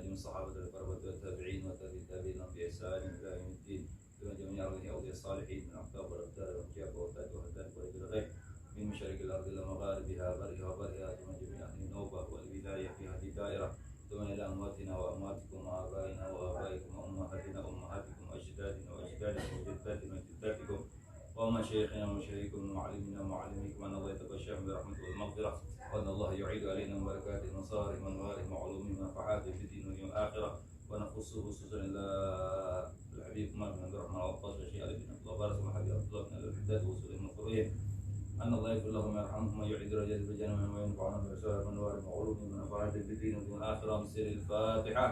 جميع الصحابة والقرابة والتابعين والتابعين لهم بإحسان إلى يوم الدين كما جميع أولياء الصالحين من الأقطاب والأبطال والأنجاب والتاج والهدان ورجل الغيب من مشارق الأرض إلى مغاربها برها وبرها ثم جميع أهل النوبة والولاية في هذه الدائرة ثم إلى أمواتنا وأمواتكم وآبائنا وآبائكم وأمهاتنا وأمهاتكم وأجدادنا وأجدادكم وجداتنا وجداتكم ومشايخنا ومشايخكم ومعلمنا ومعلميكم أن الله يتغشاهم برحمته والمغفرة وأن الله يعيد علينا من بركاته ونصارهم وانوارهم وعلومهم ونفحاته في الدين واليوم الآخرة ونخصه خصوصا إلى الحبيب عمر بن عبد الرحمن العطاس والشيخ علي بن عبد الله بارك وحبيب عبد الله بن الحداد ووصولهم القريب أن الله يغفر لهم ويرحمهم ويعيد درجات الجنة وينفعنا برسالة وانوارهم وعلومهم ونفحاته في الدين واليوم الآخرة بسر الفاتحة.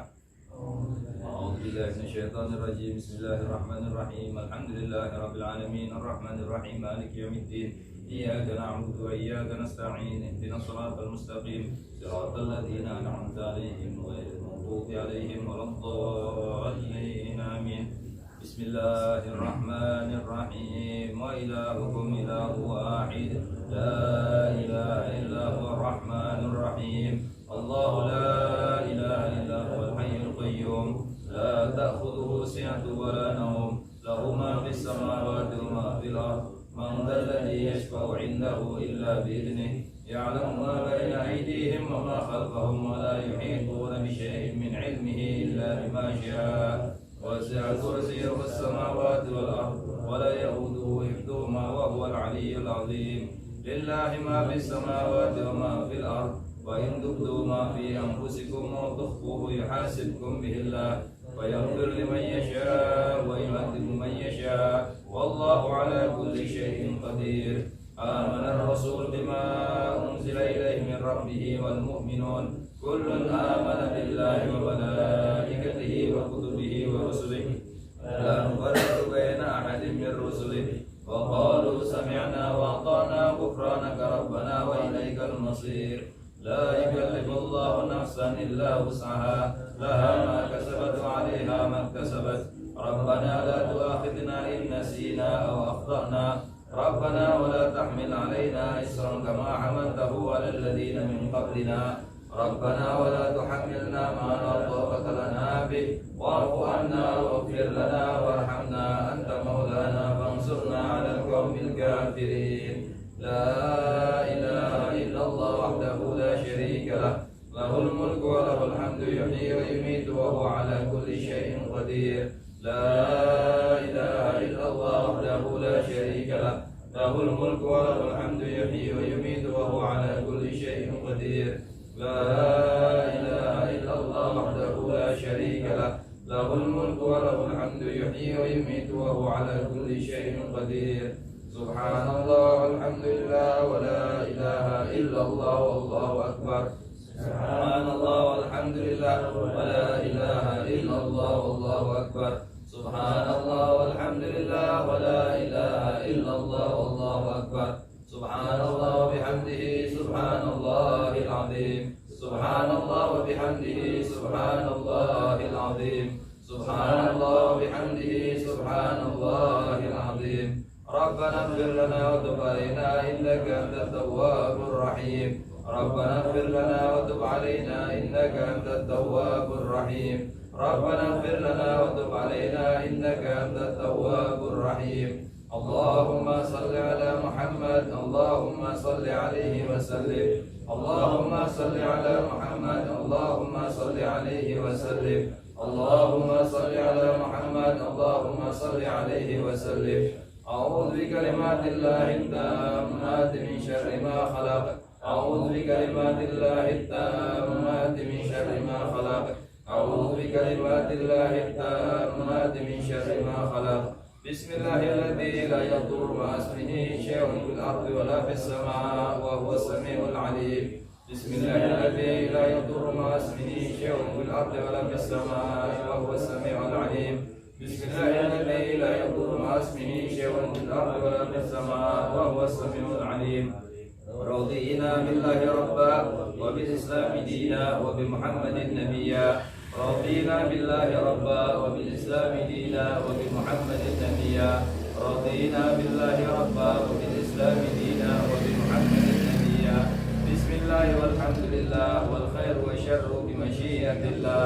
أعوذ بالله من الشيطان الرجيم. بسم الله الرحمن الرحيم. الحمد لله رب العالمين الرحمن الرحيم مالك يوم الدين إياك نعبد وإياك نستعين اهدنا الصراط المستقيم صراط الذين أنعمت عليهم غير المغضوب عليهم ولا الضالين آمين. بسم الله الرحمن الرحيم. وإلهكم إله واحد لا إله إلا هو الرحمن الرحيم. الله لا إله إلا هو الحي القيوم لا تأخذه سنة ولا نوم له ما في السماوات وما في الأرض من ذا الذي يشفع عنده إلا بإذنه يعلم ما بين أيديهم وما خلفهم ولا يحيطون بشيء من علمه إلا بما شاء وسع كرسيه السماوات والأرض ولا يؤوده حفظهما وهو العلي العظيم. لله ما في السماوات وما في الأرض وإن تبدوا ما في أنفسكم أو تخفوه يحاسبكم به الله ويغفر لمن يشاء ويعذب من يشاء والله على كل شيء قدير. آمن الرسول بما أنزل إليه من ربه والمؤمنون كل آمن بالله وملائكته وكتبه ورسله لا نفرق بين أحد من رسله وقالوا سمعنا وأطعنا غفرانك ربنا وإليك المصير. لا يكلف الله نفسا إلا وسعها لها ما كسبت وعليها ما اكتسبت ربنا لا تؤاخذنا إن نسينا أو أخطأنا ربنا ولا تحمل علينا إصرا كما حملته على الذين من قبلنا ربنا ولا تحملنا ما لا طاقة لنا به واعف عنا واغفر لنا وارحمنا أنت مولانا فانصرنا على القوم الكافرين. لا إله إلا الله وحده لا شريك له له الملك وله الحمد يحيي ويميت وهو على كل شيء قدير. لا إله إلا الله وحده لا شريك له له الملك وله الحمد يحيي ويميت وهو على كل شيء قدير. لا إله إلا الله وحده لا شريك له له الملك وله الحمد يحيي ويميت وهو على كل شيء قدير. سبحان الله والحمد لله ولا إله إلا الله والله أكبر. سبحان الله والحمد لله ولا إله إلا الله والله أكبر. سبحان الله والحمد لله ولا إله إلا الله والله أكبر. سبحان الله وبحمده سبحان الله العظيم. سبحان الله وبحمده سبحان الله العظيم. سبحان الله وبحمده سبحان الله العظيم. ربنا اغفر لنا وتب علينا إنك أنت التواب الرحيم. ربنا اغفر لنا وتب علينا إنك أنت التواب الرحيم. ربنا اغفر لنا وتب علينا إنك أنت التواب الرحيم. اللهم صل على محمد اللهم صل عليه وسلم. اللهم صل على محمد اللهم صل عليه وسلم. اللهم صل على محمد اللهم صل عليه وسلم. أعوذ بكلمات الله التامات من شر ما خلق. أعوذ بكلمات الله التامات من شر ما خلق. أعوذ بكلمات الله التامات من شر ما خلق. بسم الله الذي لا يضر مع اسمه شيء في الأرض ولا في السماء وهو السميع العليم. بسم الله الذي لا يضر مع اسمه شيء في الأرض ولا في السماء وهو السميع العليم. بسم الله الذي لا يضر مع اسمه شيء في الأرض ولا في السماء وهو السميع العليم. رضينا بالله ربا وبالإسلام دينا وبمحمد نبيا. رضينا بالله ربا وبالإسلام دينا وبمحمد نبيا. رضينا بالله ربا وبالإسلام دينا وبمحمد نبيا. بسم الله والحمد لله والخير والشر بمشيئة الله.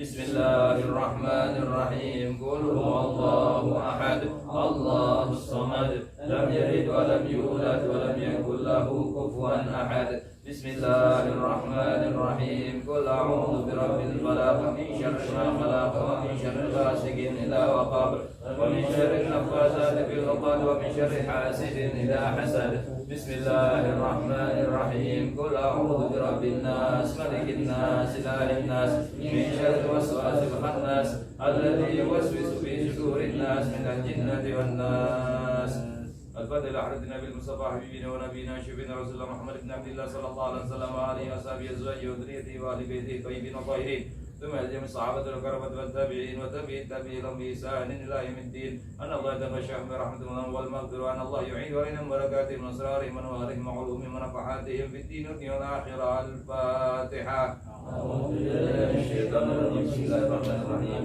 بسم الله الرحمن الرحيم قل هو الله أحد الله الصمد لم يلد ولم يولد ولم يكن له كفوا أحد بسم الله الرحمن الرحيم قل أعوذ برب الفلق من شر ما خلق ومن شر غاسق إذا وقب ومن شر النفاثات في العقد ومن شر حاسد إذا حسد بسم الله الرحمن الرحيم قل أعوذ برب الناس ملك الناس إله الناس من شر الوسواس الخناس الذي يوسوس في صدور الناس من الجنة والناس. الفاتحة إلى حضرة النبي المصطفى حبيبنا ونبينا شفينا رسول الله محمد بن عبد الله صلى الله عليه وسلم وآله وصحبه أزواجه وذريته وآل بيته الطيبين الطاهرين ثم جميع الصحابة والكرامة والتابعين وتابعي التابعين لهم بإحسان إلى يوم الدين أن الله يتغشاهم برحمته والمغفرة وأن الله يعيد عليهم بركاتهم وأسرارهم وأنوارهم وعلومهم ونفحاتهم في الدين والآخرة. الفاتحة. أعوذ بالله من الشيطان الرجيم بسم الله الرحمن الرحيم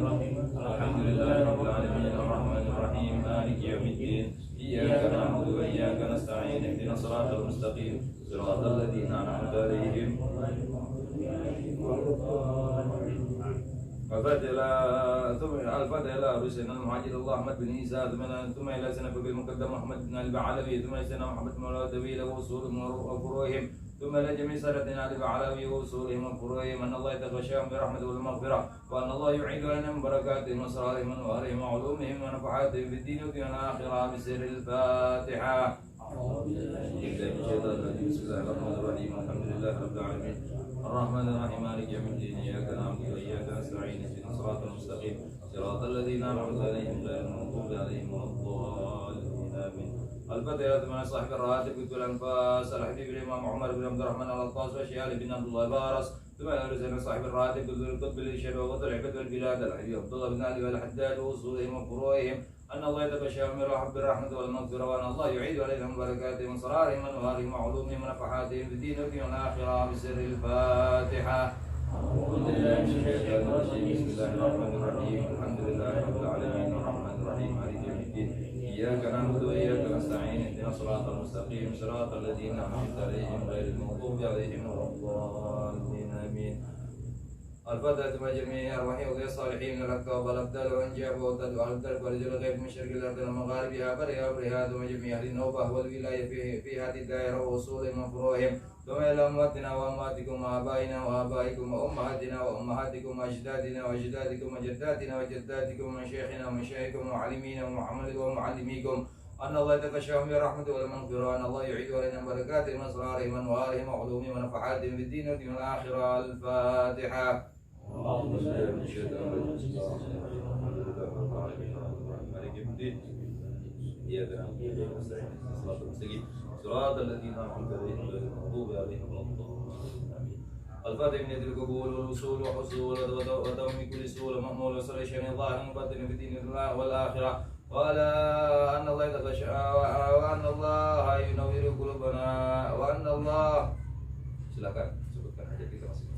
الحمد لله رب العالمين الرحمن الرحيم مالك يوم الدين إياك نعبد وإياك نستعين اهدنا الصراط المستقيم صراط الذين أنعمت عليهم. الفاتحة إلى رسولنا المهاجر الله أحمد بن عيسى ثم إلى سنة المقدم محمد بن البعلوي ثم إلى سنة محمد بن الدويل وأصولهم وفروعهم ثم إلى جميع سادتنا البعلوي وأصولهم وفروعهم أن الله يتغشاهم برحمته والمغفرة وأن الله يعيد عليهم بركاتهم وأسرارهم وأنوارهم وعلومهم ونفحاتهم في الدين والآخرة بسر الفاتحة. بسم الله الرحمن الرحيم الحمد لله رب العالمين الرحمن الرحيم مالك يوم الدين إياك نعبد وإياك نستعين اهدنا الصراط المستقيم صراط الذين أنعمت عليهم غير المغضوب عليهم ولا الضالين آمين. الفاتحة مع صاحب الراتب قلت الأنفاس الحبيب الإمام عمر بن عبد الرحمن العطاس وشيال بن عبد الله بارس ثم أرسل صاحب الراتب قلت القطب للشر ووضع العبد والبلاد الحبيب عبد الله بن علي والحداد وأصولهم وفروعهم أن الله يتبشر بالرحمة والمغفرة وأن الله يعيد عليهم بركاتهم وأسرارهم وأنوارهم وعلومهم ونفحاتهم في الدين والآخرة بسر الفاتحة. أعوذ بالله من الشيطان الرجيم بسم الله الرحمن الرحيم الحمد لله رب العالمين الرحمن الرحيم مالك يوم الدين إياك نعبد وإياك نستعين اهدنا الصراط المستقيم صراط الذين أنعمت عليهم غير المغضوب عليهم ولا الضالين آمين. الفاتحة مع جميع أرواح الصالحين من الأكواب والأبدال والأنجاب والأبدال والأبدال ورجل الغيب من مشرق الأرض ومغاربها برها وبرها ثم جميع أهل النوبة والولاية في هذه الدائرة وأصولهم وفروعهم ثم إلى أمواتنا وأمواتكم وآبائنا وآبائكم وأمهاتنا وأمهاتكم وأجدادنا وأجدادكم وجداتنا وجداتكم ومشايخنا ومشايخكم ومعلمين ومعلميكم أن الله يتغشاهم برحمته والمغفرة وأن الله يعيد علينا بركاتهم وأسرارهم وأنوارهم وعلومهم ونفحاتهم في الدين والآخرة. الفاتحة. أعوذ بالله من الشيطان الرجيم الحمد لله رب العالمين مالك يوم الدين إياك نعبد وإياك نستعين اهدنا الصراط المستقيم صراط الذين أنعمت عليهم غير المغضوب عليهم ولا الضالين آمين. الفاتحة من يد القبول والوصول وحصول وتوم كل سوء ومأمول وصل شيء ظاهر وباطن في الدين والآخرة وعلى أن الله يتغشى وأن الله ينور قلوبنا وأن الله. Silakan sebutkan hajat kita masing-masing.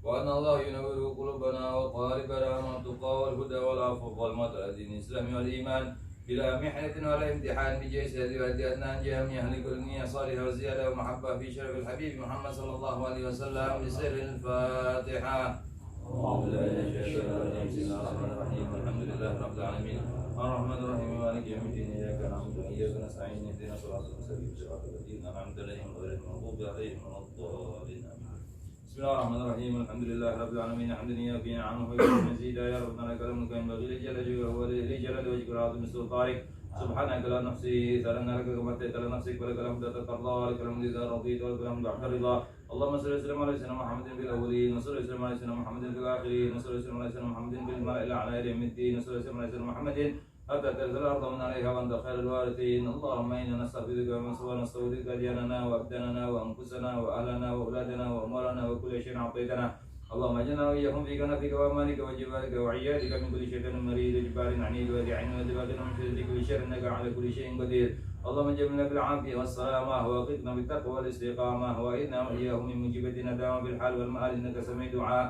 وأن الله ينور قلوبنا وقالبنا مع التقى والهدى والعفو والمطر دين الإسلام والإيمان بلا محنة ولا امتحان بجيش الذي أدنى جميع أهل كل نية صالحة وزيادة ومحبة في شرف الحبيب محمد صلى الله عليه وسلم بسر الفاتحة. أعوذ بالله من الشيطان الرجيم بسم الله الرحمن الرحيم الحمد لله رب العالمين الرحمن الرحيم مالك يوم الدين إياك نعبد وإياك نستعين اهدنا الصراط المستقيم صراط الذين أنعمت عليهم غير المغضوب عليهم ولا الضالين. بسم الله الرحمن الرحيم الحمد لله رب العالمين حمدا يوفي نعمه ويكفي مزيدا يا ربنا لك الملك ينبغي لجل جلاله وجهك العظيم سلطانك سبحانك لا نحصي ثناء لك كما أثنيت على نفسك ولك الحمد حتى ترضى ولك الحمد إذا رضيت ولك الحمد بعد الرضا. اللهم صل وسلم على سيدنا محمد في الأولين وصل وسلم على سيدنا محمد في الآخرين وصل وسلم على سيدنا محمد بالماء الأعلى إلى يوم الدين وصل وسلم على سيدنا محمد حتى تنزل الأرض من عليها وأنت خير الوارثين. اللهم إنا نستغفرك ونستودعك دياننا وأبداننا وأنفسنا وأهلنا وأولادنا وأموالنا وكل شيء أعطيتنا اللهم اجعلنا واياهم في كنفك وامانك وجبالك وعيادك من كل شيطان مريد وجبار عنيد وداعٍ وذبابٍ ومن شر كل شر انك على كل شيء قدير. اللهم اجعلنا بالعافيه والسلامه واقنا بالتقوى والاستقامه وانا واياهم من مجيبه ندامه بالحال والمآل انك سميع دعاء.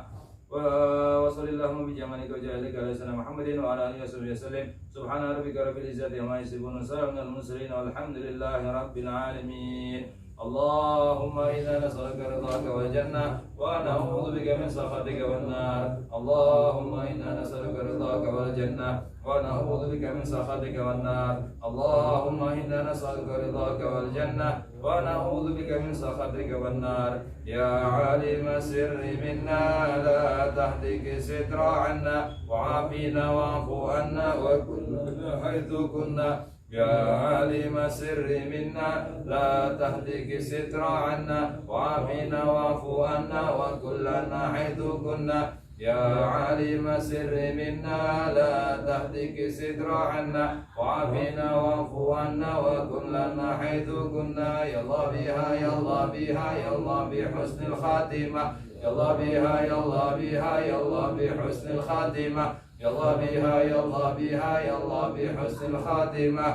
وصل اللهم بجمالك وجلالك على سيدنا محمد وعلى اله وصحبه وسلم. سبحان ربك رب العزه عما يصفون وسلام على المرسلين والحمد لله رب العالمين. اللهم إنا نسألك رضاك والجنة ونعوذ بك من سخطك والنار. اللهم إنا نسألك رضاك والجنة ونعوذ بك من سخطك والنار. اللهم إنا نسألك رضاك والجنة ونعوذ بك من سخطك والنار. يا عالم السر منا لا تهتك ستر عنا وعافنا واعف عنا وكلنا حيث كنا. يا عالم السر منا لا تهتك ستر عنا وعافنا واعف عنا وكلنا حيث كنا. يا عالم السر منا لا تهتك ستر عنا وعافنا واعف عنا وكلنا حيث كنا. يا الله بها يا الله بها يا الله بحسن الخاتمة. يا الله بها يا الله بها يا الله بحسن الخاتمة. يا الله بها يا الله بها يا الله بحسن الخاتمة.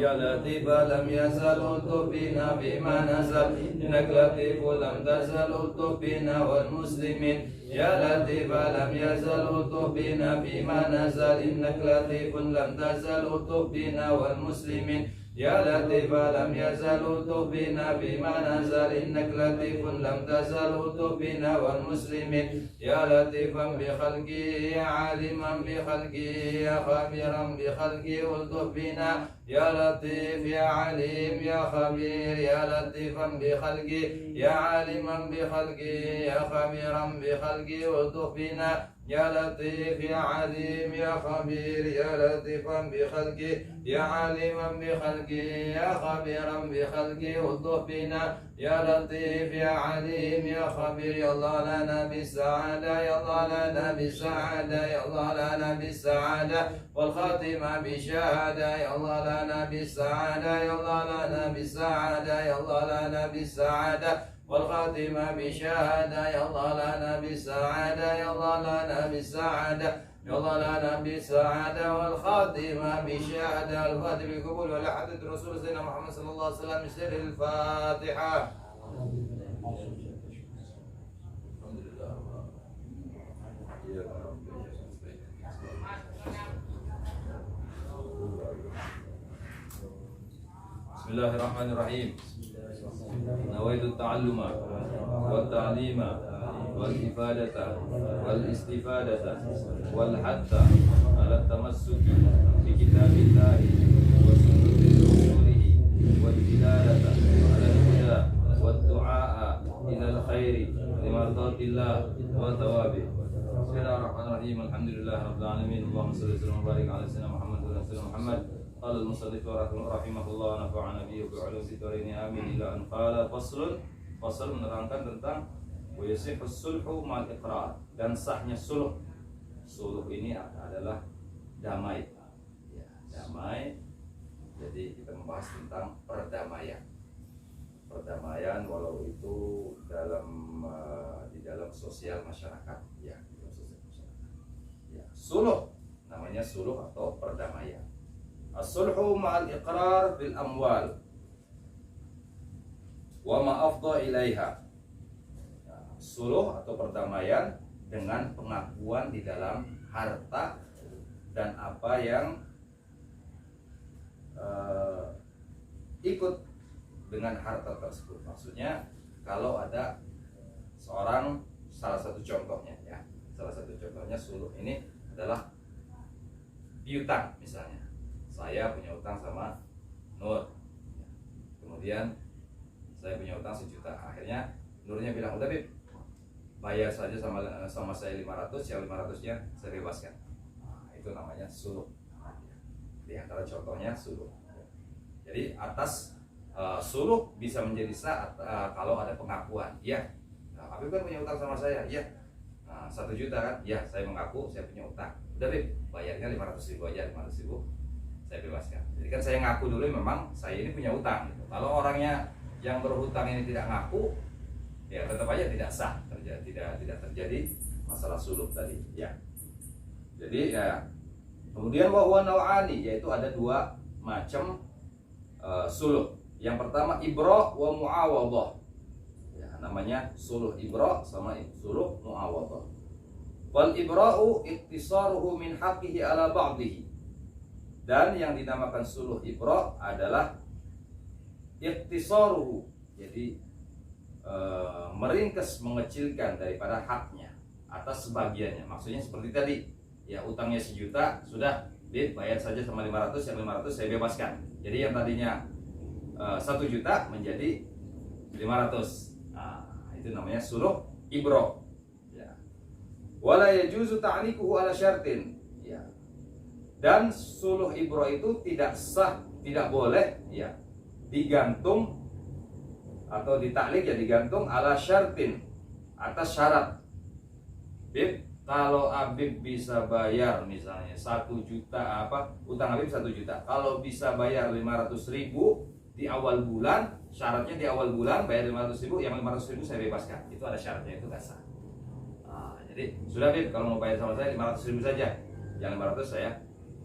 يا لطيف لم يزل الطف بنا بما نزل إنك لطيف لم تزل الطف بنا والمسلمين. يا لطيف لم يزل الطف بنا بما نزل إنك لطيف لم تزل الطف بنا والمسلمين. يا لطيف لم يزل الطف بنا بما نزل إنك لطيف لم تزل الطف بنا والمسلمين. يا لطيفا بخلقي يا عالما بخلقي يا خبيرا بخلقي الطف بنا. يا لطيف يا عليم يا خبير يا لطيفا بخلقي يا عالما بخلقي يا خبيرا بخلقي الطف بنا. يا لطيف يا عليم يا خبير يا لطيفا بخلقي يا عالما بخلقي يا خبيرا بخلقي الطف بنا. يا لطيف يا عليم يا خبير. يا الله لنا بالسعادة يا الله لنا بالسعادة يا الله لنا بالسعادة والخاتمة بشهادة. يا الله لنا بالسعادة يا الله لنا بالسعادة يا الله لنا بالسعادة والخاتمة بشهادة. يا الله لنا بالسعادة يا الله لنا بالسعادة يا الله لنا بالسعادة والخاتمة بشهادة. الفاتحة بالقبول ولا حدث رسول سيدنا محمد صلى الله عليه وسلم سر الفاتحة. بسم الله الرحمن الرحيم. نويت التعلم والتعليم والإفادة والاستفادة والحث على التمسك بكتاب الله وسنة رسوله والدلالة على الهدى والدعاء إلى الخير لمرضاة الله وثوابه. بسم الله الرحمن الرحيم. الحمد لله رب العالمين. اللهم صل وسلم وبارك على سيدنا محمد وعلى سيدنا محمد. قال المصنف رحمه الله نفعنا به بعلوم الدارين آمين. إلى أن قال fasl menerangkan tentang wayasihus sulhu ma'al iqrar, dan sahnya sulh. Sulh ini adalah damai, ya, damai. Jadi kita membahas tentang perdamaian. Perdamaian walau itu di dalam sosial masyarakat, ya, di dalam sosial masyarakat. Ya, sulh namanya sulh atau perdamaian. As-sulhu ma'al iqrar bil amwal wa ma afdha ilaiha. Sulh atau perdamaian dengan pengakuan di dalam harta dan apa yang ikut dengan harta tersebut. Maksudnya kalau ada seorang, salah satu contohnya ya, salah satu contohnya sulh ini adalah piutang misalnya. Saya punya utang sama Nur, kemudian saya punya utang 1 juta. Akhirnya Nurnya bilang, udah Bib, bayar saja sama saya 500, yang 500-nya saya bebaskan. Nah, itu namanya sulh. Di antara contohnya sulh. Jadi atas sulh bisa menjadi sah kalau ada pengakuan. Ya, nah, Habib kan punya utang sama saya. Ya, 1 juta kan? Ya, saya mengaku saya punya utang. Udah Bib, bayarnya 500.000 aja, 500.000 saya bebaskan. Jadi kan saya ngaku dulu memang saya ini punya utang gitu. Kalau orangnya yang berhutang ini tidak ngaku, ya tetap aja tidak sah. tidak terjadi masalah suluh tadi ya. Jadi ya, kemudian wa huwa naw'ani, yaitu ada dua macam suluh. Yang pertama ibra wa muawadhah. Ya, namanya suluh ibra sama suluh muawadhah. Wal ibra'u iktisaruhu min haqqihi ala ba'dihi. Dan yang dinamakan suluh ibra adalah iktisaruhu, jadi meringkas, mengecilkan daripada haknya atas sebagiannya. Maksudnya seperti tadi, ya utangnya 1 juta, sudah bayar saja sama 500, yang 500 saya bebaskan. Jadi yang tadinya 1 juta menjadi 500. Nah, itu namanya suluh ibra. Ya. Wala yajuzu ta'liquhu ala syartin. Ya. Dan suluh ibra itu tidak sah, tidak boleh ya digantung atau ditaklik, ya digantung ala syartin, atas syarat. Bib, kalau Habib bisa bayar misalnya 1 juta, utang Habib 1 juta, kalau bisa bayar 500.000 di awal bulan, syaratnya di awal bulan bayar 500.000, yang 500.000 saya bebaskan, itu ada syaratnya, itu gak sah. Nah, jadi sudah Bib, kalau mau bayar sama saya 500.000 saja, yang 500 saya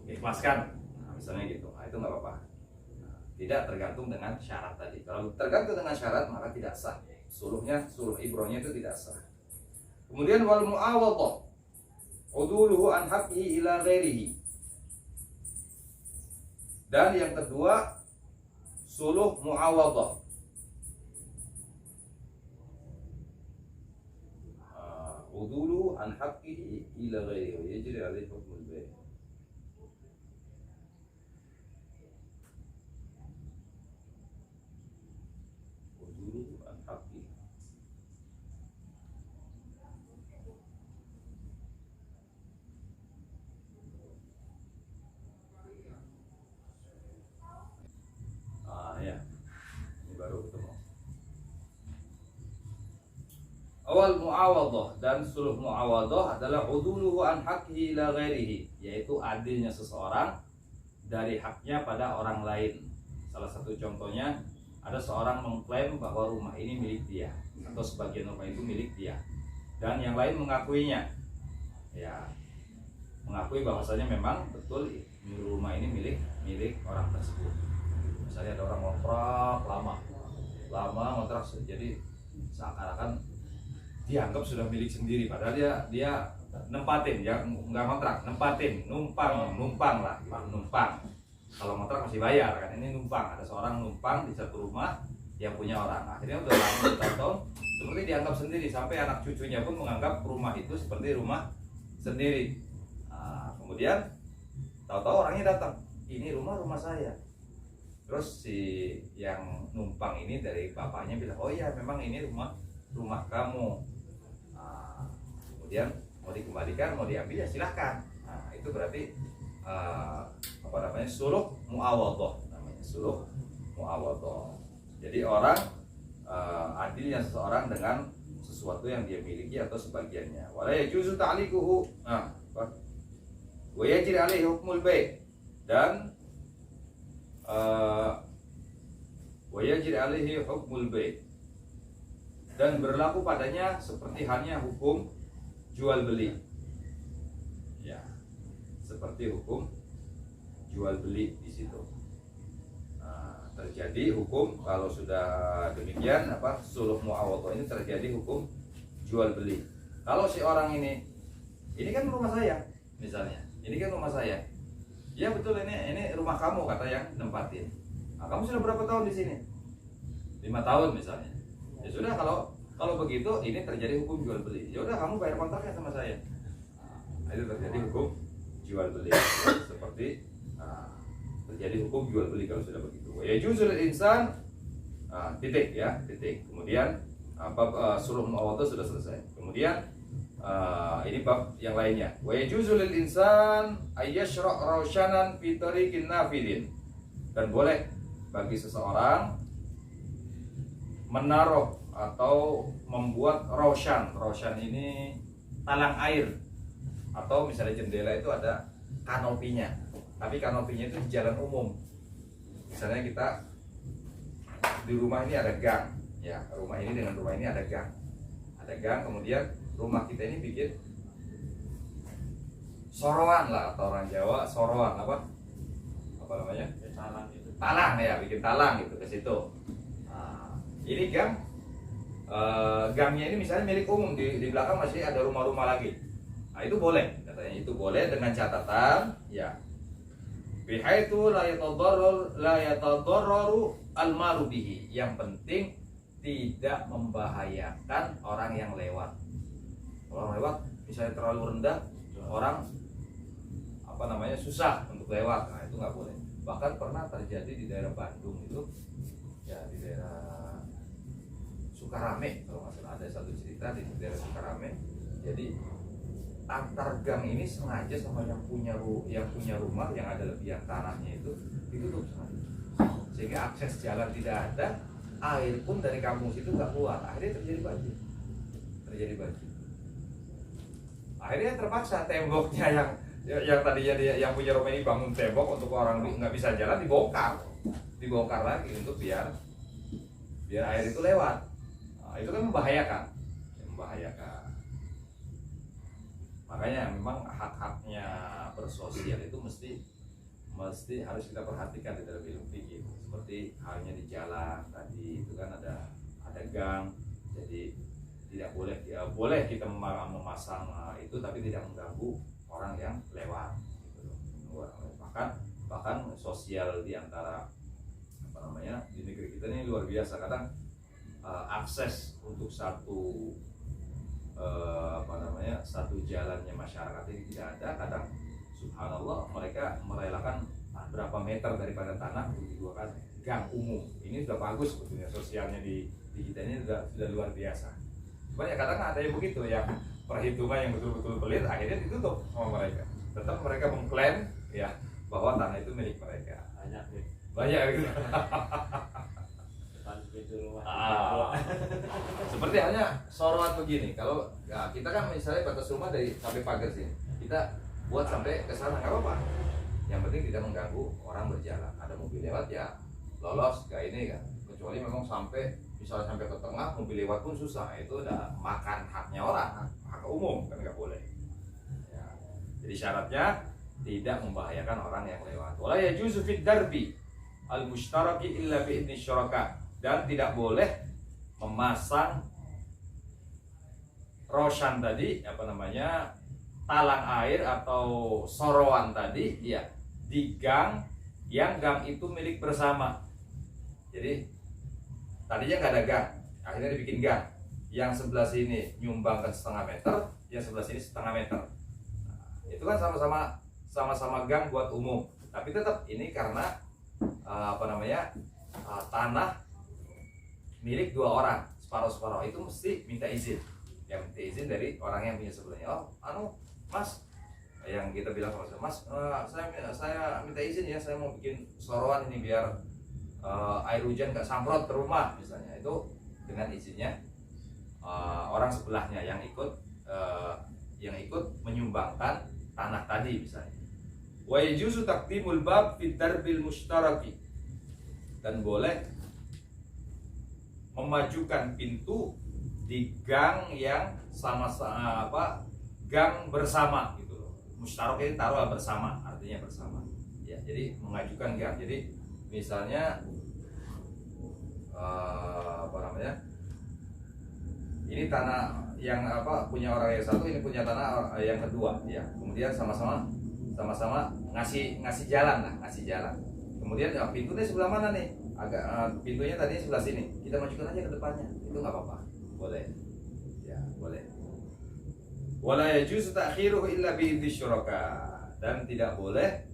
ikhlaskan, nah, misalnya gitu, nah, itu nggak apa-apa. Nah, tidak tergantung dengan syarat tadi. Kalau tergantung dengan syarat maka tidak sah. Suluhnya, suluh ibrohnya itu tidak sah. Kemudian wal muawadhah uduluhu an haqqihi ila ghairihi. Dan yang kedua suluh muawadhah. Uduluhu an haqqihi ila ghairihi, yajri alaihi hukmul bay'. Awal muawadhah, dan suluh muawadhah adalah uduluhu an haqqihi ila ghairihi, yaitu adilnya seseorang dari haknya pada orang lain. Salah satu contohnya, ada seorang mengklaim bahwa rumah ini milik dia atau sebagian rumah itu milik dia, dan yang lain mengakuinya, ya mengakui bahwasanya memang betul rumah ini milik orang tersebut. Misalnya ada orang ngontrak lama ngontrak, jadi seakan-akan dianggap sudah milik sendiri, padahal dia nempatin, ya nggak ngontrak, nempatin, numpang lah, numpang. Kalau ngontrak masih bayar kan, ini numpang. Ada seorang numpang di satu rumah yang punya orang. Akhirnya udah lama tahun seperti dianggap sendiri, sampai anak cucunya pun menganggap rumah itu seperti rumah sendiri. Nah, kemudian tahu-tahu orangnya datang, ini rumah saya. Terus si yang numpang ini dari bapaknya bilang, oh iya memang ini rumah kamu. Nah, kemudian mau dikembalikan, mau diambil ya silahkan. Nah, itu berarti suluh muawadhah, namanya suluh muawadhah. Jadi orang adilnya seseorang dengan sesuatu yang dia miliki atau sebagiannya. Wala yajuzu ta'liquhu, wa yajri alaihi hukmul bay', dan wa yajri alaihi hukmul bay', dan berlaku padanya seperti halnya hukum jual beli. Ya, seperti hukum jual beli di situ. Nah, terjadi hukum kalau sudah demikian suluh muawadhah ini terjadi hukum jual beli. Kalau si orang ini kan rumah saya misalnya, ini kan rumah saya. Ya betul, ini rumah kamu, kata yang nempatin. Nah, kamu sudah berapa tahun di sini? 5 tahun misalnya. Ya sudah, kalau begitu ini terjadi hukum jual beli. Ya udah, kamu bayar kontraknya sama saya. Nah, itu terjadi hukum jual beli. Seperti terjadi hukum jual beli kalau sudah begitu. Ya juzul insan titik. Kemudian suluh muawadhah sudah selesai. Kemudian ini bab yang lainnya. Wa yajuzul insan ayyashra' rawshanan fi tariqin nafidin. Dan boleh bagi seseorang menaruh atau membuat rawshan. Rawshan ini talang air, atau misalnya jendela itu ada kanopinya, tapi kanopinya itu di jalan umum. Misalnya kita di rumah ini ada gang, ya rumah ini dengan rumah ini ada gang ada gang, kemudian rumah kita ini bikin soroan lah, atau orang Jawa soroan apa namanya? Talang itu. Talang ya, bikin talang gitu ke situ. Nah, ini gang, gangnya ini misalnya milik umum, di belakang masih ada rumah-rumah lagi. Nah itu boleh, katanya itu boleh dengan catatan ya. Bihaitu la yatadarraru al-maru bihi. Yang penting tidak membahayakan orang yang lewat. Kalau lewat misalnya terlalu rendah, orang susah untuk lewat. Nah itu nggak boleh. Bahkan pernah terjadi di daerah Bandung itu, ya di daerah Sukarame kalau nggak salah, ada satu cerita di daerah Sukarame. Jadi antar gang ini sengaja sama yang punya rumah yang ada lebihan tanahnya itu ditutup sengaja, sehingga akses jalan tidak ada, air pun dari kampung situ nggak keluar. Akhirnya terjadi banjir. Akhirnya terpaksa temboknya yang tadinya yang punya rumah ini bangun tembok untuk orang nggak bisa jalan, dibongkar lagi untuk biar air itu lewat. Nah, itu kan membahayakan. Makanya memang hak-haknya bersosial itu mesti harus kita perhatikan di dalam ilmu fikih. Seperti halnya di jalan tadi itu kan ada gang, jadi tidak boleh kita memasang itu, tapi tidak mengganggu orang yang lewat gitu. Bahkan sosial di antara di negeri kita ini luar biasa. Kadang akses untuk satu jalannya masyarakat ini tidak ada. Kadang subhanallah mereka merelakan berapa meter daripada tanah untuk dibuatkan gang umum. Ini sudah bagus sebetulnya, sosialnya di kita ini sudah luar biasa. Banyak kadang ada yang begitu, yang perhitungan yang betul-betul pelit, akhirnya ditutup sama mereka. Tetap mereka mengklaim ya bahwa tanah itu milik mereka. Banyak gitu. Seperti halnya soroan begini. Kalau ya, kita kan misalnya batas rumah dari sampai pagar sini, kita buat sampai ke sana nggak apa-apa. Yang penting tidak mengganggu orang berjalan. Ada mobil lewat ya lolos ke ini kan. Kecuali memang misalnya sampai ke tengah, mobil lewat pun susah. Itu udah makan haknya orang, hak umum kan nggak boleh. Ya. Jadi syaratnya tidak membahayakan orang yang lewat. Wala yajuzu fid darbi al-mushtaraki illa bi idzni syuraka. Dan tidak boleh memasang roshan tadi, talang air atau soroan tadi ya di gang yang gang itu milik bersama. Jadi tadinya nggak ada gang, akhirnya dibikin gang. Yang sebelah sini nyumbangkan 1,5 meter, yang sebelah sini 1,5 meter. Nah, itu kan sama-sama gang buat umum. Tapi tetap ini karena tanah milik 2 orang, separuh-separuh, itu mesti minta izin. Yang minta izin dari orang yang punya sebelahnya. Mas, yang kita bilang sama Mas, saya minta izin ya, saya mau bikin soroan ini biar air hujan gak samprot ke rumah misalnya. Itu dengan izinnya orang sebelahnya yang ikut menyumbangkan tanah tadi misalnya. Wa yajuzu taqdimul bab fi darbil mushtaraki. Dan boleh memajukan pintu di gang yang gang bersama gitu loh. Mustarok ini taruhlah bersama, artinya bersama. Ya, jadi mengajukan gang. Jadi misalnya ini tanah yang punya orang yang satu, ini punya tanah yang kedua ya. Kemudian sama-sama ngasih jalan. Kemudian ya, pintunya sebelah mana nih? Pintunya tadi sebelah sini, kita majukan aja ke depannya, itu nggak apa-apa, boleh ya, boleh. Wala yajuzu ta'khiruhu illa bi idzni syuraka. Dan tidak boleh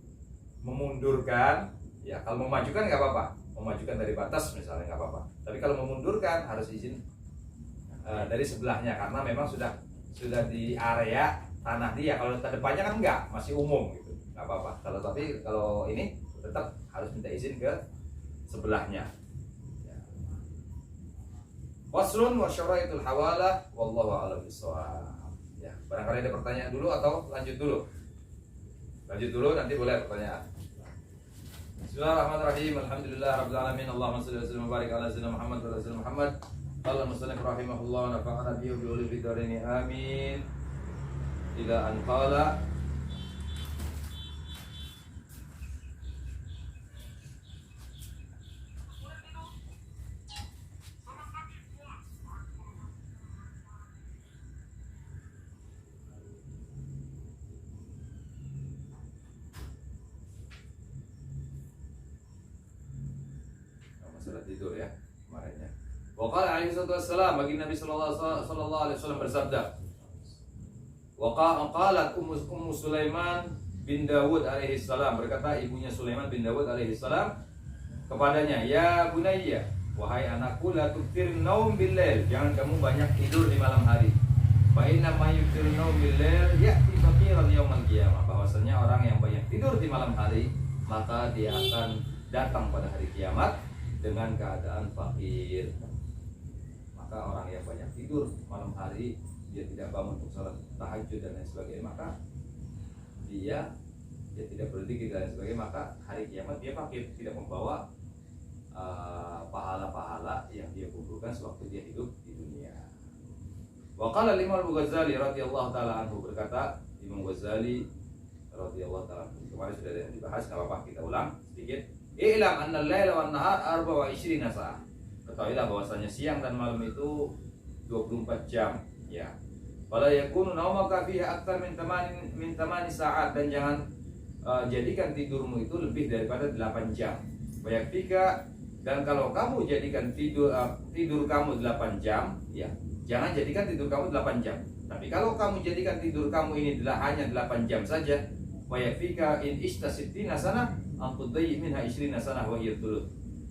memundurkan ya. Kalau memajukan nggak apa-apa, memajukan dari batas misalnya nggak apa-apa, tapi kalau memundurkan harus izin dari sebelahnya, karena memang sudah di area tanah dia. Kalau ke depannya kan enggak, masih umum gitu, nggak apa-apa. Kalau ini tetap harus minta izin ke sebelahnya. Waslun wa syaraitul hawalah wallahu a'lam bishawab. Ya, barangkali ada pertanyaan dulu atau lanjut dulu? Lanjut dulu, nanti boleh pertanyaan. Bismillahirrahmanirrahim. Alhamdulillah rabbil alamin. Allahumma shalli wa sallim wa barik ala sayyidina Muhammad wa ala sayyidina Muhammad. Qala musannif rahimahullah nafa'ana bihi bi ulil fidarini amin. Ila an qala masalah tidur ya kemarinnya. Wa qala alaihi wassalam, bagi Nabi sallallahu alaihi wasallam bersabda. Wa qalat Ummu Sulaiman bin Dawud alaihi salam, berkata ibunya Sulaiman bin Dawud alaihi salam kepadanya, "Ya bunayya, wahai anakku, la tukthir naum bil lail, jangan kamu banyak tidur di malam hari. Fa inna ma yukthir naum bil lail ya'ti faqiran yaumal qiyamah." Bahwasanya orang yang banyak tidur di malam hari, maka dia akan datang pada hari kiamat dengan keadaan fakir. Maka orang yang banyak tidur malam hari, dia tidak bangun untuk salat tahajud dan lain sebagainya, maka dia tidak berzikir dan lain sebagainya, maka hari kiamat dia fakir, tidak membawa pahala-pahala yang dia kumpulkan sewaktu dia hidup di dunia. Wa qala Imam Al-Ghazali radhiyallahu taala anhu, berkata Imam Ghazali radhiyallahu taala anhu, kemarin sudah ada yang dibahas, enggak apa-apa kita ulang sedikit. I'lam anna al-laila wan nahar 24 sa'ah. Ketahuilah bahwasanya siang dan malam itu 24 jam, ya. Wala yakunu naumaka fiha aktsar min 8 saat, dan jangan jadikan tidurmu itu lebih daripada 8 jam. Wayakfika, dan kalau kamu jadikan tidur kamu 8 jam, ya, jangan jadikan tidur kamu 8 jam. Tapi kalau kamu jadikan tidur kamu ini hanya 8 jam saja, wayakfika in ishta sittina sanah amtudayyi minha 20 sanah wa yatulud.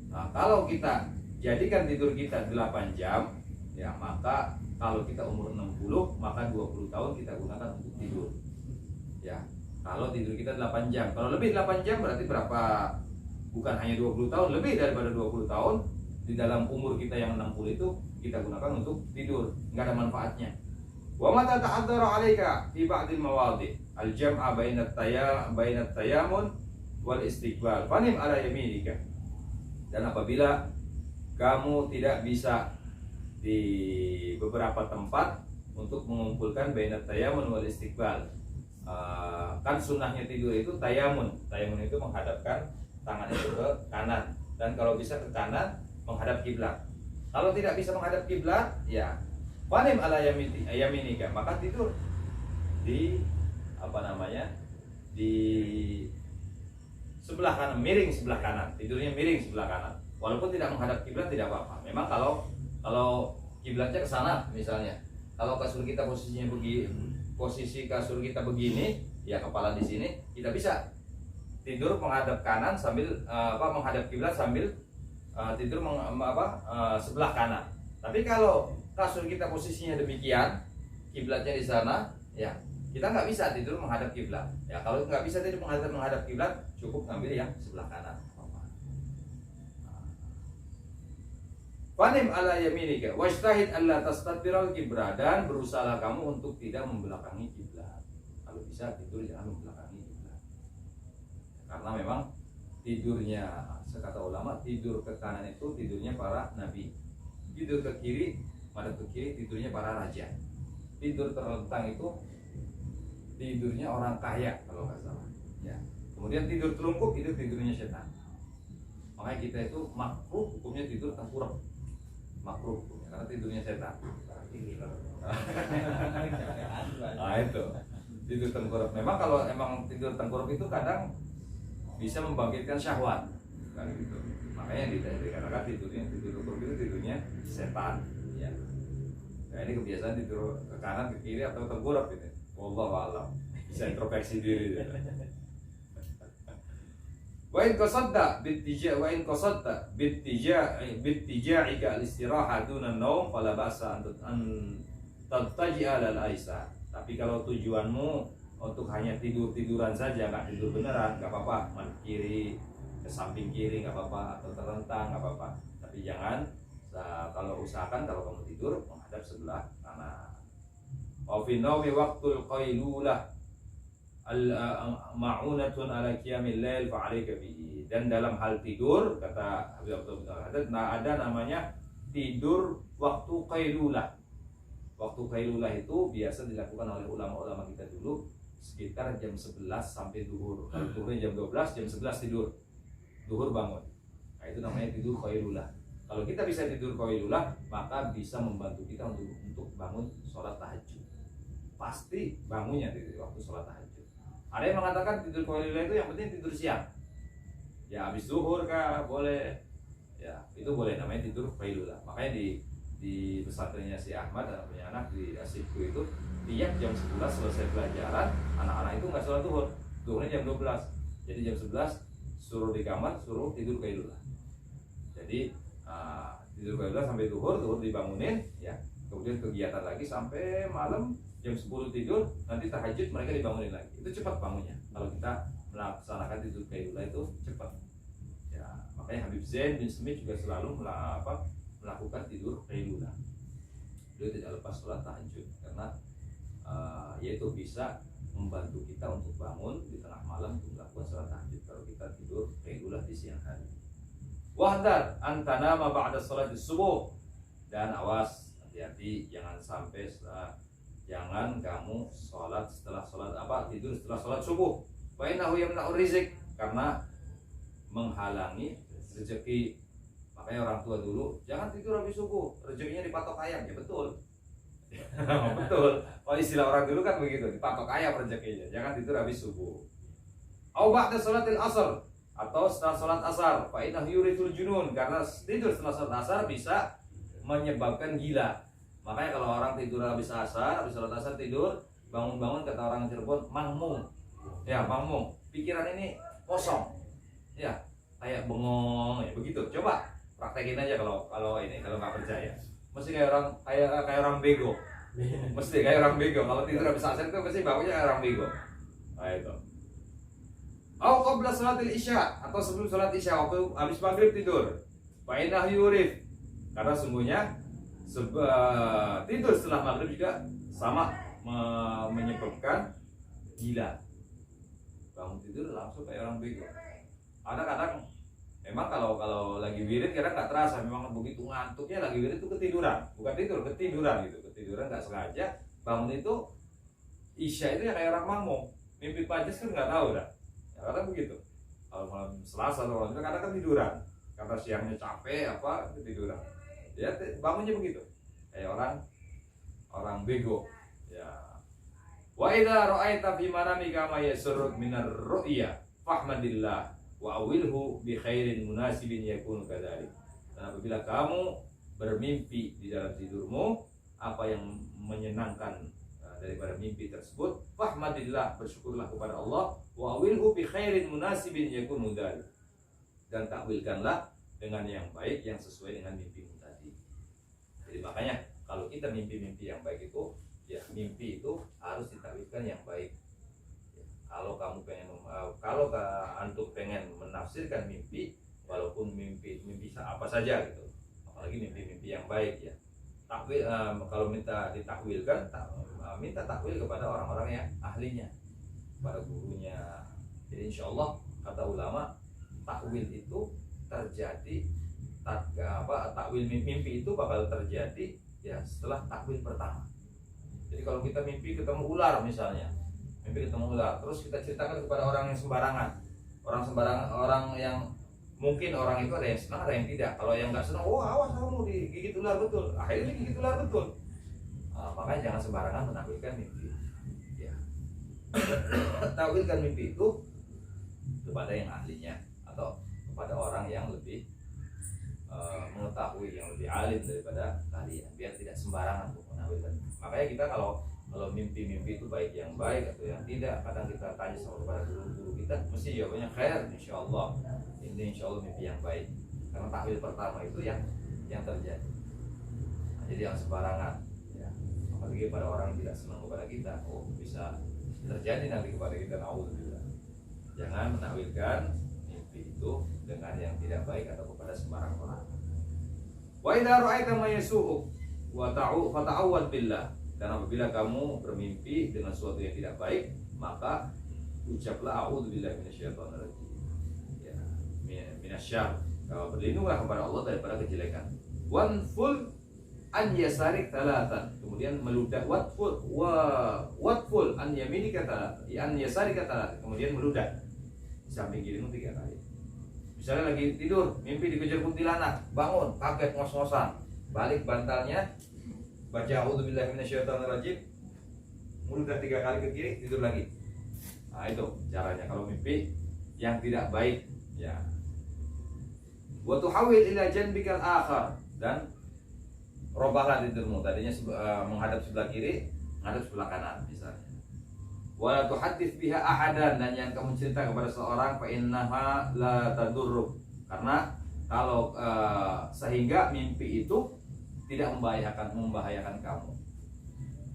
Nah, kalau kita jadikan tidur kita 8 jam, ya, maka kalau kita umur 60, maka 20 tahun kita gunakan untuk tidur. Ya, kalau tidur kita 8 jam. Kalau lebih 8 jam berarti berapa? Bukan hanya 20 tahun, lebih daripada 20 tahun di dalam umur kita yang 60 itu kita gunakan untuk tidur, enggak ada manfaatnya. Wa mata ta'addara 'alaika fi ba'dil mawadhi al-jam'a bainat tayamun wal istiqbal fanim ala yaminika. Dan apabila kamu tidak bisa di beberapa tempat untuk mengumpulkan bainat tayamun wal istiqbal, kan sunnahnya tidur itu tayamun itu menghadapkan tangan itu ke kanan, dan kalau bisa ke kanan menghadap kiblat. Kalau tidak bisa menghadap kiblat, ya fanim ala yaminika, maka tidur di di sebelah kanan, miring sebelah kanan, tidurnya miring sebelah kanan. Walaupun tidak menghadap kiblat tidak apa-apa. Memang kalau kiblatnya ke sana misalnya, kalau kasur kita posisinya posisi kasur kita begini, ya kepala di sini, kita bisa tidur menghadap kanan sambil menghadap kiblat sambil tidur sebelah kanan. Tapi kalau kasur kita posisinya demikian, kiblatnya di sana, ya kita nggak bisa tidur menghadap kiblat. Ya kalau nggak bisa tidur menghadap kiblat, cukup ngambil yang sebelah kanan. Fanim ala yaminika wajtahid alla tastadbiral kiblat, dan berusahalah kamu untuk tidak membelakangi kiblat. Kalau bisa tidur jangan membelakangi kiblat. Karena memang tidurnya, sekata ulama, tidur ke kanan itu tidurnya para nabi. Tidur ke kiri, madhab ke kiri, tidurnya para raja. Tidur terlentang itu tidurnya orang kaya kalau nggak salah. Ya. Kemudian tidur telungkup itu tidurnya setan. Makanya kita itu makruh hukumnya tidur tengkurap. Makruh hukumnya karena tidurnya setan. Nah itu tidur tengkurap. Memang kalau emang tidur tengkurap itu kadang bisa membangkitkan syahwat, kan gitu. Makanya dikatakan tidur tengkurap itu tidurnya setan. Ya. Nah, ini kebiasaan tidur ke kanan, ke kiri atau tengkurap gitu. Wallahu a'lam. Bisa introspeksi diri. Wa in qasadta bittija'ika al-istiraha duna an-naum fala ba'sa an tattaji'a al-aisa. Tapi kalau tujuanmu untuk hanya tiduran saja, nggak tidur beneran, nggak apa-apa. Menghadap kiri, ke samping kiri nggak apa-apa, atau terlentang nggak apa-apa. Tapi jangan, kalau usahakan kalau kamu tidur menghadap sebelah kanan. Wa fi naumi waqtul qailulah ma'unatun ala qiyamil lail fa 'alaika bihi. Dan dalam hal tidur, kata Habib Abdul Qadir, ada namanya tidur waktu qailulah. Waktu qailulah itu biasa dilakukan oleh ulama-ulama kita dulu sekitar jam 11 sampai duhur. Kalau duhurnya jam 12, jam 11 tidur. Duhur bangun. Nah, itu namanya tidur qailulah. Kalau kita bisa tidur qailulah, maka bisa membantu kita untuk bangun sholat tahajud. Pasti bangunnya di waktu sholat tahajud. Ada yang mengatakan tidur qailulah itu yang penting tidur siang. Ya habis zuhur kah boleh. Ya itu boleh, namanya tidur qailulah. Makanya di pesantrennya si Ahmad dan punya anak di Asikku itu tiap jam 11 selesai pelajaran, anak-anak itu nggak sholat zuhur. Zuhurnya jam 12. Jadi jam 11 suruh di kamar, suruh tidur qailulah. Jadi tidur qailulah sampai zuhur dibangunin ya. Kemudian kegiatan lagi sampai malam jam 10 tidur, nanti tahajud mereka dibangunin lagi. Itu cepat bangunnya. Kalau kita melaksanakan tidur qailulah itu cepat. Ya, makanya Habib Zain bin Smith juga selalu melakukan tidur qailulah. Dia tidak lepas sholat tahajud karena yaitu bisa membantu kita untuk bangun di tengah malam untuk melakukan sholat tahajud kalau kita tidur qailulah di siang hari. Wahdar antana ma ba'da sholat subuh, dan awas hati-hati jangan sampai jangan kamu sholat setelah sholat tidur setelah sholat subuh. Wa innahu yamna'ur rizq, karena menghalangi rezeki. Makanya orang tua dulu jangan tidur habis subuh, rezekinya dipatok ayam. Ya betul. Betul. Kalau istilah orang dulu kan begitu, dipatok ayam rezekinya. Jangan tidur habis subuh. Au ba'da sholatil asar, atau setelah sholat asar. Fa innahu yuritul junun, karena tidur setelah sholat asar bisa menyebabkan gila. Makanya kalau orang tidur habis sholat asar tidur, bangun-bangun kata orang Cirebon mangmung. Ya, mangmung. Pikiran ini kosong. Ya, kayak bengong ya begitu. Coba praktekin aja kalau nggak percaya. Mesti kayak orang bego. Mesti kayak orang bego. Kalau tidur habis asar itu pasti bangunnya kayak orang bego. Nah itu. Au qabla salatil isya, atau sebelum salat isya, waktu habis maghrib tidur. Fa innahu yurif, karena sungguhnya tidur setelah maghrib juga sama menyebabkan gila. Bangun tidur langsung kayak orang bego. Kadang-kadang memang kalau lagi wirid kadang nggak terasa, memang begitu ngantuknya lagi wirid itu ketiduran, bukan tidur, ketiduran gitu, ketiduran nggak sengaja bangun itu isya itu ya kayak orang mangmung, mimpi pajas kan nggak tahu dah, ya, kadang begitu. Kalau malam Selasa atau malam kadang kan tiduran, karena siangnya capek ketiduran, ya bangunnya begitu, kayak orang bego, ya. Wa idza ra'aita fi manamika ma yasurruk minar ru'ya fahmadillah wa awilhu bi khairin munasibin yakunu kadzalik. Dan apabila kamu bermimpi di dalam tidurmu apa yang menyenangkan daripada mimpi tersebut, fahmadillah, bersyukurlah kepada Allah, wa awilhu bi khairin munasibin yakunu kadzalik. Dan takwilkanlah dengan yang baik yang sesuai dengan mimpimu tadi. Jadi makanya kalau kita mimpi-mimpi yang baik itu, ya mimpi itu harus ditakwilkan yang baik. Kalau kamu antum pengen menafsirkan mimpi, walaupun mimpi apa saja gitu, apalagi mimpi-mimpi yang baik ya, takwil kalau minta ditakwilkan, minta takwil kepada orang-orang yang ahlinya, kepada gurunya. Jadi insya Allah kata ulama, takwil itu terjadi takwil mimpi itu bakal terjadi ya setelah takwil pertama. Jadi kalau kita mimpi ketemu ular misalnya, terus kita ceritakan kepada orang yang sembarangan, orang yang mungkin orang itu ada yang senang, ada yang tidak. Kalau yang nggak senang, awas kamu digigit ular betul, akhirnya digigit ular betul. Makanya jangan sembarangan menakwilkan mimpi. Ya. Takwilkan mimpi itu kepada yang ahlinya atau kepada orang yang lebih mengetahui, yang lebih alim daripada kalian, biar tidak sembarangan untuk menakwilkan. Makanya kita kalau mimpi-mimpi itu baik yang baik atau yang tidak, kadang kita tanya sama kepada guru-guru kita, mesti jawabannya khair, insyaallah. Ini insyaallah mimpi yang baik. Karena takwil pertama itu yang terjadi. Nah, jadi yang sembarangan, ya. Apalagi pada orang yang tidak senang kepada kita, bisa terjadi nanti kepada kita, naudzubillah. Jangan menakwilkan mimpi itu dengan yang tidak baik atau kepada sembarang orang. Wa idza ra'aita ma yasu'uk wa fata'awwad billah. Dan apabila kamu bermimpi dengan sesuatu yang tidak baik, maka ucaplah a'udzubillahi minasyaitonir rajim. Ya, minasyarr. Berlindunglah kepada Allah daripada kejelekan. Wanful an yasarik talatan. Kemudian meludah. Watful an yaminika talatan. An yasarika talatan. Kemudian meludah di samping kirimu 3 kali. Misalnya lagi tidur, mimpi dikejar kuntilanak, bangun, kaget ngos-ngosan, balik bantalnya, baca a'udzubillahi minasyaitonirrajim, meludah 3 kali ke kiri, tidur lagi. Nah itu caranya kalau mimpi yang tidak baik, ya. Wa tuhawil ila janbikal akhar, dan robahlah tidurmu, tadinya menghadap sebelah kiri, menghadap sebelah kanan misalnya. Wala tuhaddits biha ahadan, dan jangan kamu cerita kepada seorang, fa innaha la tadurruk, karena kalau sehingga mimpi itu tidak membahayakan kamu.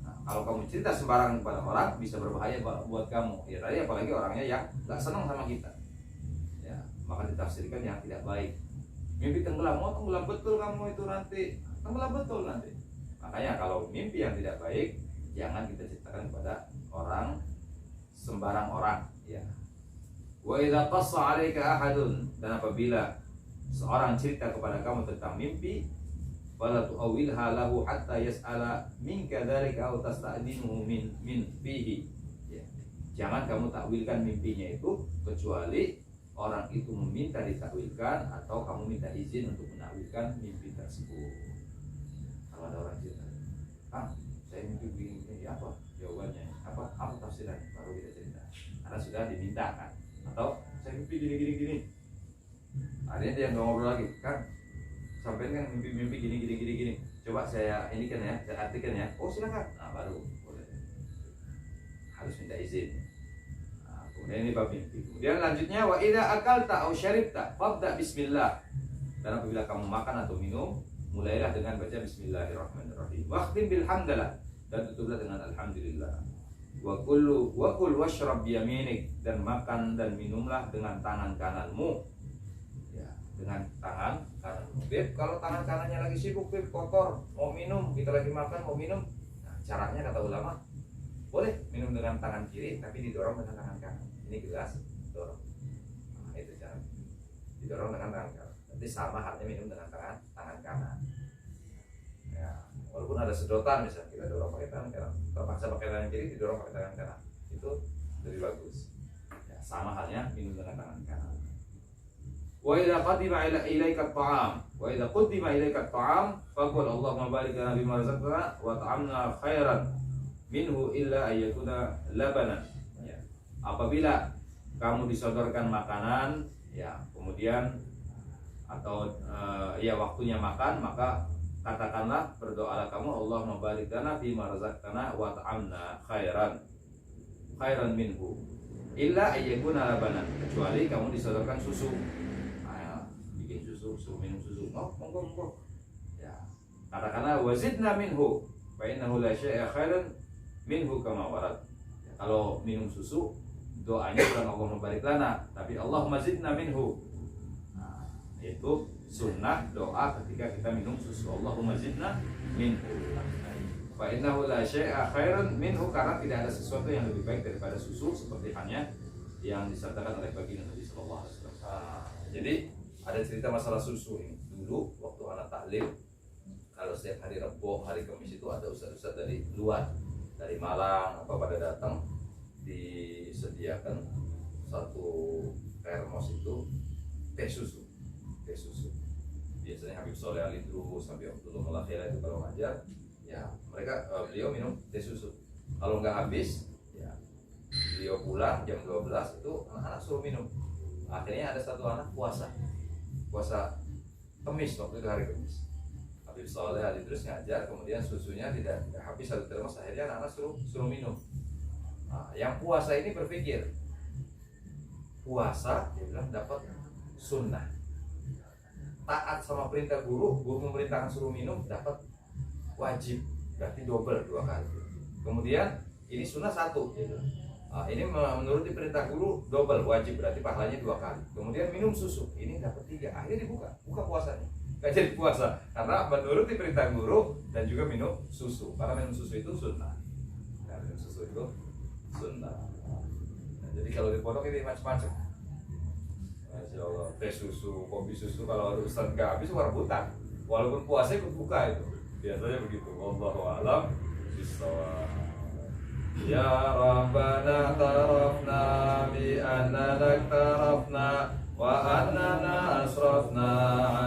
Nah, kalau kamu cerita sembarangan kepada orang bisa berbahaya buat kamu. Ya tadi apalagi orangnya yang nggak senang sama kita. Ya, maka ditafsirkan yang tidak baik. Mimpi tenggelam, oh tenggelam betul kamu itu nanti, tenggelam betul nanti. Makanya kalau mimpi yang tidak baik jangan kita ceritakan kepada orang, sembarang orang, ya. Wa idza qassa 'alaika ahadun, dan apabila seorang cerita kepada kamu tentang mimpi, fala tu'awilha lahu hatta yas'ala minka dzalika aw tasta'dinu min fihi. Ya. Jangan kamu takwilkan mimpinya itu kecuali orang itu meminta ditakwilkan atau kamu minta izin untuk menakwilkan mimpi tersebut. Kalau ada orang cerita, saya mimpi begini, apa jawabannya, apa tafsirannya, baru kita cerita karena sudah diminta kan. Atau saya mimpi gini, akhirnya dia nggak ngobrol lagi kan, sampai kan mimpi gini, coba saya ini kan ya, saya artikan ya, oh silakan, nah baru boleh, harus minta izin. Nah, kemudian ini bab mimpi. Kemudian lanjutnya, wa idza akalta aw syaribta fabda bismillah, dan apabila kamu makan atau minum, mulailah dengan baca bismillahirrahmanirrahim. Waqtim bilhamdalah, dan tutuplah dengan alhamdulillah. Wa kul washrab biyaminik, dan makan dan minumlah dengan tangan kananmu. Ya, dengan tangan kananmu. Beb, kalau tangan kanannya lagi sibuk, beb, kotor, mau minum, kita lagi makan mau minum. Nah, caranya kata ulama, boleh minum dengan tangan kiri tapi didorong dengan tangan kanan. Ini gelas dorong. Nah, itu cara. Didorong dengan tangan kanan. Nanti sama halnya minum dengan tangan kanan. Ya, walaupun ada sedotan misalnya, kita dorong pakai tangan kanan, terpaksa pakai tangan kiri, didorong pakai tangan kanan, itu lebih bagus. Ya, sama halnya minum dengan tangan kanan. Wa idza qadima ilaika at-ta'am faqul Allahumma barik lana bima razaqtana wa ta'amna khairan minhu illa ayyakuna labanan. Ya. Apabila kamu disodorkan makanan, ya, kemudian atau ya waktunya makan, maka katakanlah, berdoalah kamu, Allahumma barik lana bima razaqtana wa ta'amna khairan minhu illa ayyakuna labanan, kecuali kamu disodorkan susu. Bikin susu minum susu, oh monggo. Ya, katakanlah wazidna minhu fa innahu la syai'a khairan minhu kama warad. Ya, kalau minum susu doanya bukan Allahumma barik lana, tapi Allahumma zidna minhu. Nah, itu sunnah doa ketika kita minum susu, Allahumma zidna minhu. Fa innahu la syai'a khairan minhu, karena tidak ada sesuatu yang lebih baik daripada susu, seperti halnya yang disertakan oleh baginda Nabi sallallahu alaihi wasallam. Jadi ada cerita masalah susu ini. Dulu waktu anak taklim, kalau setiap hari Rabu, hari Kamis itu ada ustaz-ustaz dari luar, dari Malang pada datang, disediakan satu termos itu teh susu. Biasanya Habib Soleh Ali terus sampai Abdullah Malakhira itu kalau ngajar, ya mereka beliau minum teh susu. Kalau nggak habis, ya beliau pulang jam 12 itu anak-anak suruh minum. Akhirnya ada satu anak puasa Kamis, waktu itu hari Kamis. Habib Soleh Ali terus ngajar, kemudian susunya tidak habis satu termos, akhirnya anak-anak suruh minum. Nah, yang puasa ini berpikir, puasa dia bilang dapat sunnah, taat sama perintah guru memerintahkan suruh minum dapat wajib, berarti double 2 kali. Kemudian ini sunnah 1 dia bilang. Nah, ini menuruti perintah guru double wajib, berarti pahalanya 2 kali. Kemudian minum susu, ini dapat 3. Akhirnya buka puasanya, nggak jadi puasa karena menuruti perintah guru dan juga minum susu. Karena minum susu itu sunnah. Nah, jadi kalau di pondok ini macam-macam. Masya Allah, teh susu, kopi susu, kalau ada ustaz nggak habis rebutan. walaupun puasa ikut buka itu biasanya begitu. Wallahu a'lam bishawab. Ya Rabbana tarafna bi annana tarafna wa annana asrafna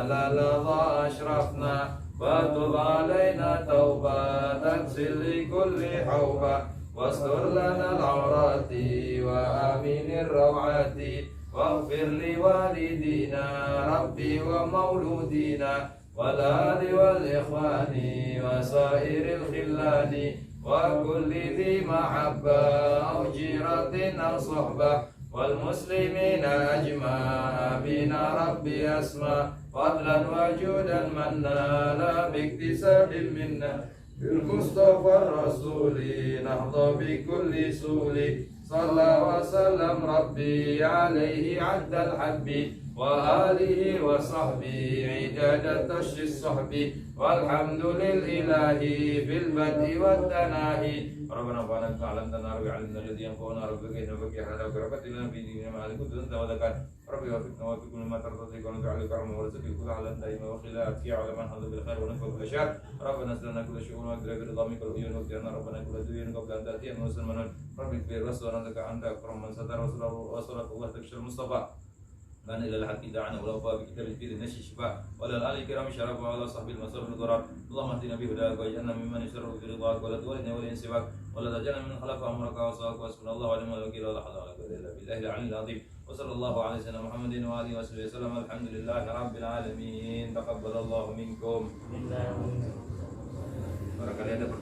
ala ladha ashrafna fatub alaina taubatan silli kulli hawba wastur lana al-awrati wa aminir rawati waghfir li walidina rabbi wa mauludina wal ali wal ikhwani wa sairil khillani wa kulli dhi mahabba aw jiratin aw suhbah wal muslimina ajma'a bina rabbi asma fadlan wa judan manna la biktisabil minna bil mustafa rasuli nahda bi kulli suli salla wa sallam rabbi alaihi addal habbi wa alihi wa sahbihi idadat tashris sahbi walhamdulil ilahi bil badi wat tanahi rabbana bana ta'lam tanarwi alimna alladhi yanfa'una rabbika innaka hada barakatina fi dinina ma alikum tawadakan rabbi wa fikna wa fikul ma tardati wa ta'ala karama wa rizqi kullu halan daima wa khilafati ala man hadha bil khair wa nafa bil shar rabbana aslana kullu shay'in wa adra bi dhamika al uyun wa qina rabbana kullu duyin qabla an ta'tiya musliman rabbi bi rasulika anta akram man satara wa sallallahu wa takshal mustafa من إلى الحق دعنا ولوفى بكتاب الفيل النشي الشفاء ولا الآل الكرام شرف وعلى صحب المصرف الضرار اللهم اهدنا بهداك واجعلنا ممن يشرف في رضاك ولا تولنا ولا ينسبك ولا تجعلنا من خلف أمرك وصاك واسمنا الله ونعم الوكيل ولا حول ولا قوة إلا بالله العلي العظيم وصلى الله على سيدنا محمد وآله وصحبه وسلم الحمد لله رب العالمين تقبل الله منكم. Barangkali ada pertanyaan.